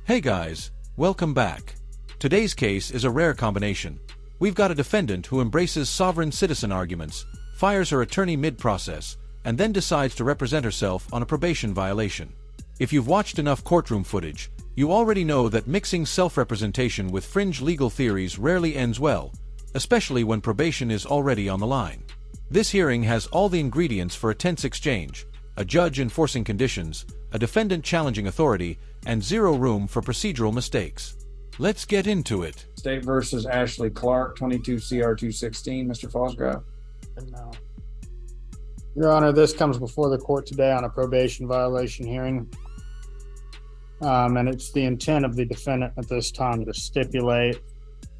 Hey guys, welcome back. Today's case is a rare combination. We've got a defendant who embraces sovereign citizen arguments, fires her attorney mid-process, and then decides to represent herself on a probation violation. If you've watched enough courtroom footage, you already know that mixing self-representation with fringe legal theories rarely ends well, especially when probation is already on the line. This hearing has all the ingredients for a tense exchange: a judge enforcing conditions, a defendant challenging authority, and zero room for procedural mistakes. Let's get into it. State versus Ashley Clark, 22 CR 216. Mr. Fosgrove. No. Your Honor, this comes before the court today on a probation violation hearing. And it's the intent of the defendant at this time to stipulate.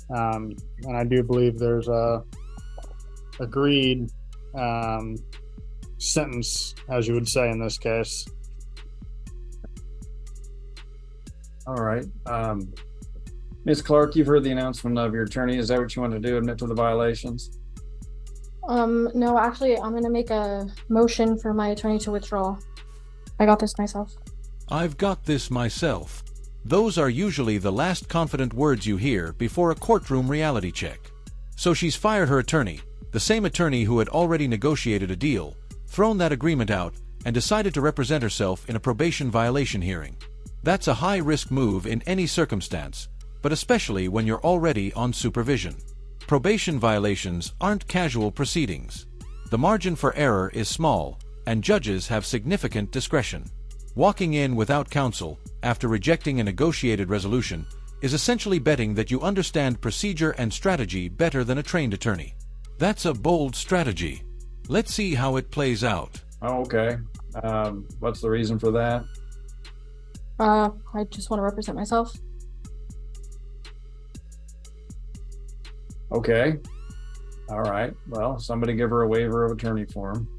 And I do believe there's a agreed sentence, as you would say in this case. All right. Ms. Clark, you've heard the announcement of your attorney. Is that what you want to do? Admit to the violations? No, actually, I'm going to make a motion for my attorney to withdraw. I got this myself. I've got this myself. Those are usually the last confident words you hear before a courtroom reality check. So she's fired her attorney, the same attorney who had already negotiated a deal, thrown that agreement out, and decided to represent herself in a probation violation hearing. That's a high-risk move in any circumstance, but especially when you're already on supervision. Probation violations aren't casual proceedings. The margin for error is small, and judges have significant discretion. Walking in without counsel, after rejecting a negotiated resolution, is essentially betting that you understand procedure and strategy better than a trained attorney. That's a bold strategy. Let's see how it plays out. Oh, okay. What's the reason for that? I just want to represent myself. Okay. All right. Well, somebody give her a waiver of attorney form.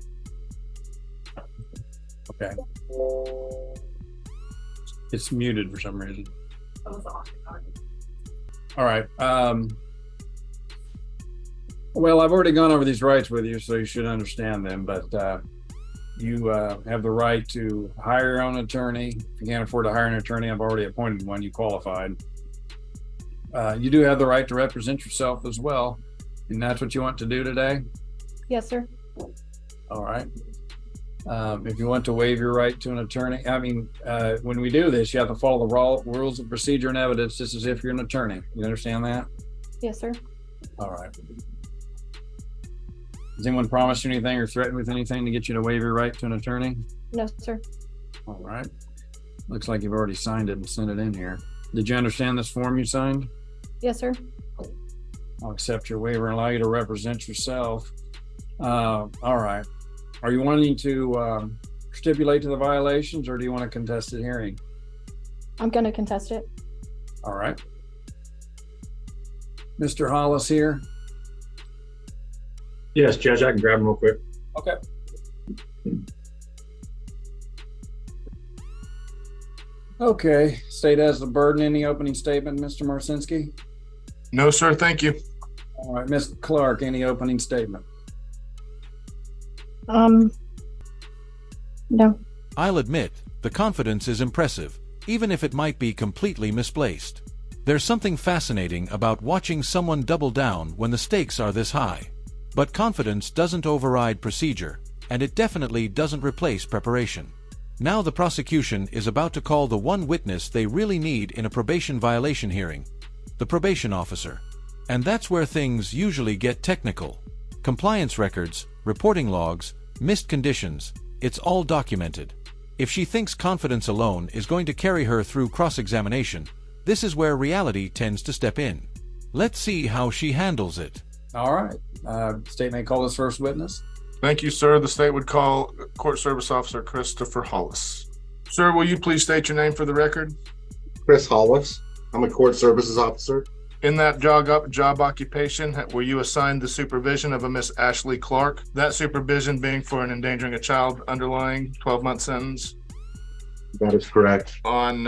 Okay. It's muted for some reason. All right. Well, I've already gone over these rights with you, so you should understand them, but you have the right to hire your own attorney. If you can't afford to hire an attorney, I've already appointed one. You qualified. You do have the right to represent yourself as well, and that's what you want to do today? Yes, sir. All right. If you want to waive your right to an attorney, when we do this, you have to follow the rules of procedure and evidence just as if you're an attorney. You understand that? Yes, sir. All right. Has anyone promised you anything or threatened with anything to get you to waive your right to an attorney? No, sir. All right. Looks like you've already signed it and sent it in here. Did you understand this form you signed? Yes, sir. I'll accept your waiver and allow you to represent yourself. All right. Are you wanting to stipulate to the violations, or do you want a contested hearing? I'm going to contest it. All right. Mr. Hollis here. Yes, Judge, I can grab him real quick. Okay. Okay, state has the burden. Any opening statement, Mr. Marcinski? No, sir, thank you. All right, Ms. Clark, any opening statement? No. I'll admit, the confidence is impressive, even if it might be completely misplaced. There's something fascinating about watching someone double down when the stakes are this high. But confidence doesn't override procedure, and it definitely doesn't replace preparation. Now the prosecution is about to call the one witness they really need in a probation violation hearing: the probation officer. And that's where things usually get technical. Compliance records, reporting logs, missed conditions, it's all documented. If she thinks confidence alone is going to carry her through cross-examination, this is where reality tends to step in. Let's see how she handles it. All right. State may call this first witness. Thank you, sir. The state would call Court Service Officer Christopher Hollis. Sir, will you please state your name for the record? Chris Hollis. I'm a court services officer. In that job occupation, were you assigned the supervision of a Miss Ashley Clark? That supervision being for an endangering a child underlying 12-month sentence? That is correct. On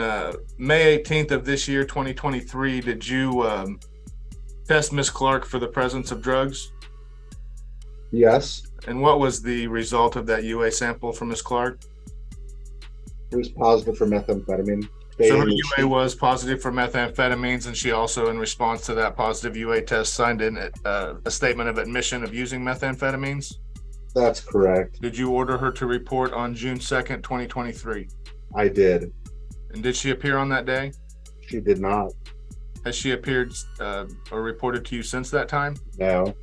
May 18th of this year, 2023, did you test Miss Clark for the presence of drugs? Yes, And what was the result of that UA sample from Miss Clark? it was positive for methamphetamine. So her stating UA was positive for methamphetamines, and she also, in response to that positive UA test, signed in a statement of admission of using methamphetamines. that's correct. Did you order her to report on June 2nd, 2023? I did. And did she appear on that day? She did not. Has she appeared or reported to you since that time? No.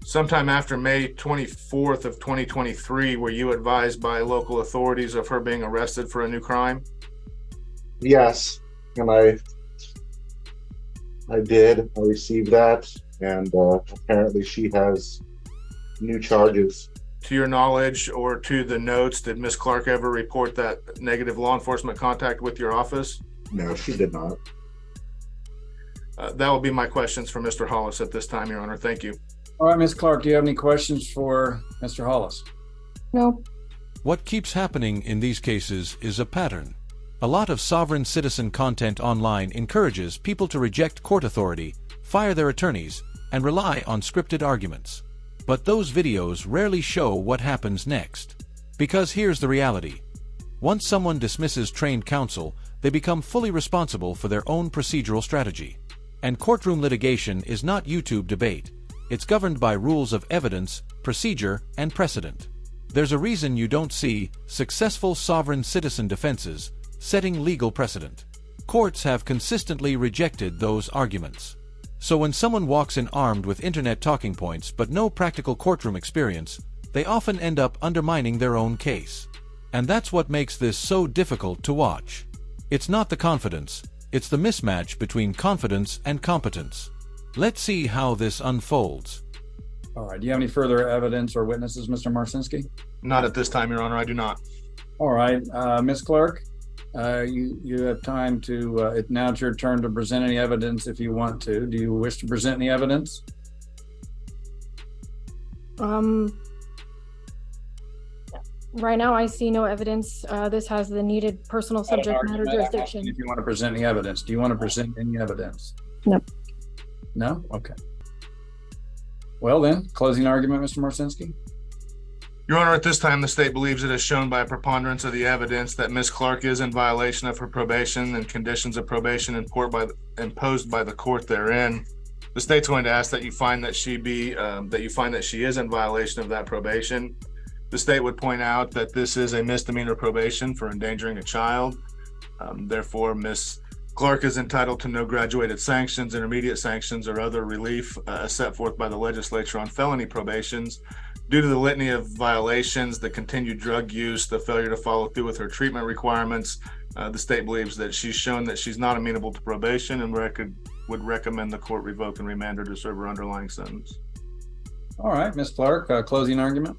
Sometime after May 24th of 2023, were you advised by local authorities of her being arrested for a new crime? Yes, and I did. I received that, and apparently she has new charges. To your knowledge or to the notes, did Ms. Clark ever report that negative law enforcement contact with your office? No, she did not. That will be my questions for Mr. Hollis at this time, Your Honor. Thank you. All right, Ms. Clark, do you have any questions for Mr. Hollis? No. What keeps happening in these cases is a pattern. A lot of sovereign citizen content online encourages people to reject court authority, fire their attorneys, and rely on scripted arguments. But those videos rarely show what happens next. Because here's the reality. Once someone dismisses trained counsel, they become fully responsible for their own procedural strategy. And courtroom litigation is not YouTube debate. It's governed by rules of evidence, procedure, and precedent. There's a reason you don't see successful sovereign citizen defenses setting legal precedent. Courts have consistently rejected those arguments. So when someone walks in armed with internet talking points but no practical courtroom experience, they often end up undermining their own case. And that's what makes this so difficult to watch. It's not the confidence, it's the mismatch between confidence and competence. Let's see how this unfolds. All right, do you have any further evidence or witnesses, Mr. Marcinski? Not at this time, Your Honor. I do not. All right, Ms. Clark, you have time to, now it's your turn to present any evidence if you want to. Do you wish to present any evidence? Right now I see no evidence. This has the needed personal subject matter jurisdiction. If you want to present any evidence, do you want to present any evidence? No. No? Okay. Well then, closing argument, Mr. Marcinski? Your Honor, at this time, the state believes it is shown by a preponderance of the evidence that Ms. Clark is in violation of her probation and conditions of probation imposed by the court therein. The state's going to ask that you find that she is in violation of that probation. The state would point out that this is a misdemeanor probation for endangering a child. Therefore, Ms. Clark is entitled to no graduated sanctions, intermediate sanctions, or other relief set forth by the legislature on felony probations. Due to the litany of violations, the continued drug use, the failure to follow through with her treatment requirements, the state believes that she's shown that she's not amenable to probation and would recommend the court revoke and remand her to serve her underlying sentence. All right, Ms. Clark, closing argument?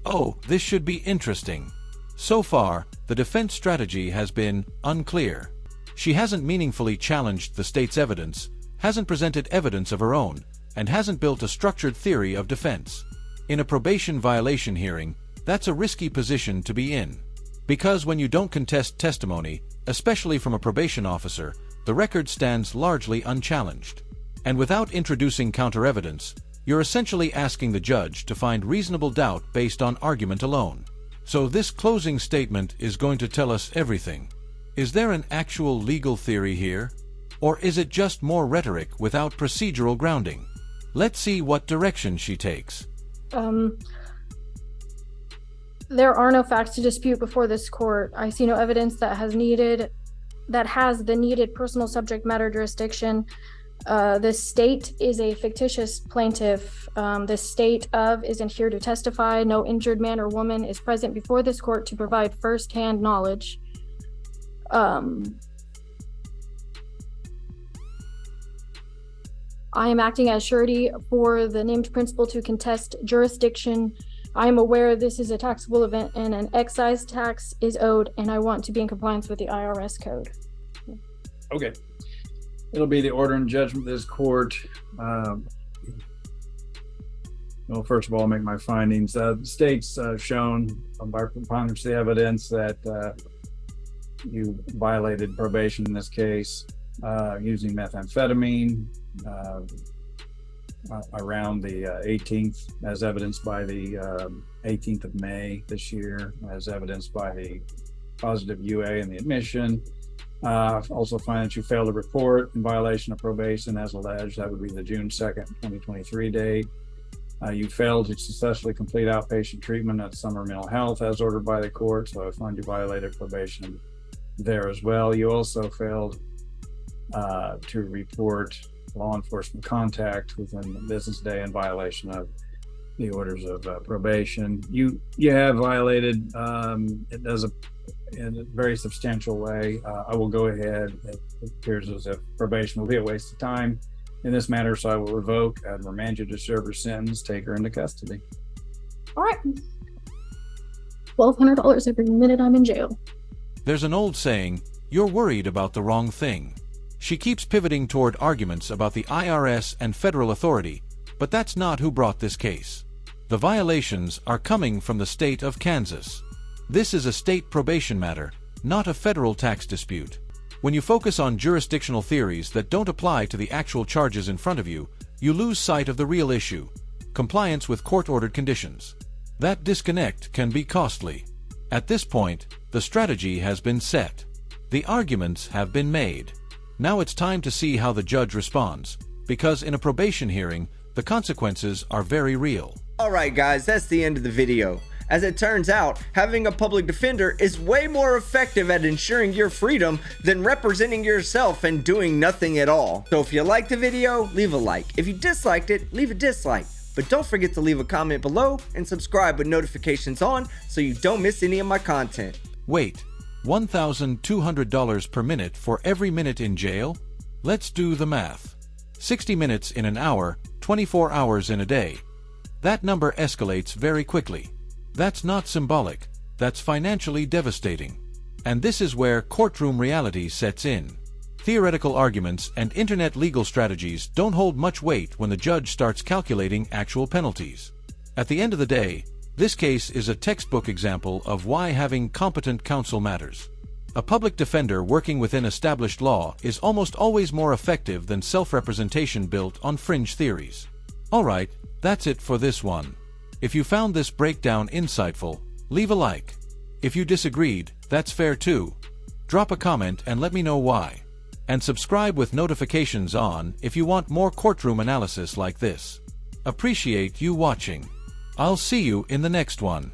Oh, this should be interesting. So far, the defense strategy has been unclear. She hasn't meaningfully challenged the state's evidence, hasn't presented evidence of her own, and hasn't built a structured theory of defense. In a probation violation hearing, that's a risky position to be in. Because when you don't contest testimony, especially from a probation officer, the record stands largely unchallenged. And without introducing counter-evidence, you're essentially asking the judge to find reasonable doubt based on argument alone. So this closing statement is going to tell us everything. Is there an actual legal theory here? Or is it just more rhetoric without procedural grounding? Let's see what direction she takes. There are no facts to dispute before this court. I see no evidence that has the needed personal subject matter jurisdiction. The state is a fictitious plaintiff. The state of isn't here to testify. No injured man or woman is present before this court to provide firsthand knowledge. I am acting as surety for the named principal to contest jurisdiction. I am aware this is a taxable event and an excise tax is owed, and I want to be in compliance with the IRS code. Okay. It'll be the order and judgment of this court. Well, first of all, I'll make my findings. The state's shown by preponderance of the evidence that you violated probation in this case using methamphetamine around the 18th, as evidenced by the 18th of May this year, as evidenced by the positive UA and the admission. Also find that you failed to report in violation of probation as alleged. That would be the June 2nd, 2023 date. You failed to successfully complete outpatient treatment at Summer Mental Health as ordered by the court, so I find you violated probation there as well. You also failed to report law enforcement contact within the business day in violation of the orders of probation. You have violated it does in a very substantial way. I will go ahead. It appears as if probation will be a waste of time in this matter, so I will revoke and remand you to serve your sentence, take her into custody. All right. $1,200 every minute I'm in jail. There's an old saying, you're worried about the wrong thing. She keeps pivoting toward arguments about the IRS and federal authority, but that's not who brought this case. The violations are coming from the state of Kansas. This is a state probation matter, not a federal tax dispute. When you focus on jurisdictional theories that don't apply to the actual charges in front of you, you lose sight of the real issue: compliance with court-ordered conditions. That disconnect can be costly. At this point, the strategy has been set. The arguments have been made. Now it's time to see how the judge responds, because in a probation hearing, the consequences are very real. Alright guys, that's the end of the video. As it turns out, having a public defender is way more effective at ensuring your freedom than representing yourself and doing nothing at all. So if you liked the video, leave a like. If you disliked it, leave a dislike. But don't forget to leave a comment below and subscribe with notifications on so you don't miss any of my content. Wait, $1,200 per minute for every minute in jail? Let's do the math. 60 minutes in an hour, 24 hours in a day. That number escalates very quickly. That's not symbolic, that's financially devastating. And this is where courtroom reality sets in. Theoretical arguments and internet legal strategies don't hold much weight when the judge starts calculating actual penalties. At the end of the day, this case is a textbook example of why having competent counsel matters. A public defender working within established law is almost always more effective than self-representation built on fringe theories. Alright, that's it for this one. If you found this breakdown insightful, leave a like. If you disagreed, that's fair too. Drop a comment and let me know why. And subscribe with notifications on if you want more courtroom analysis like this. Appreciate you watching. I'll see you in the next one.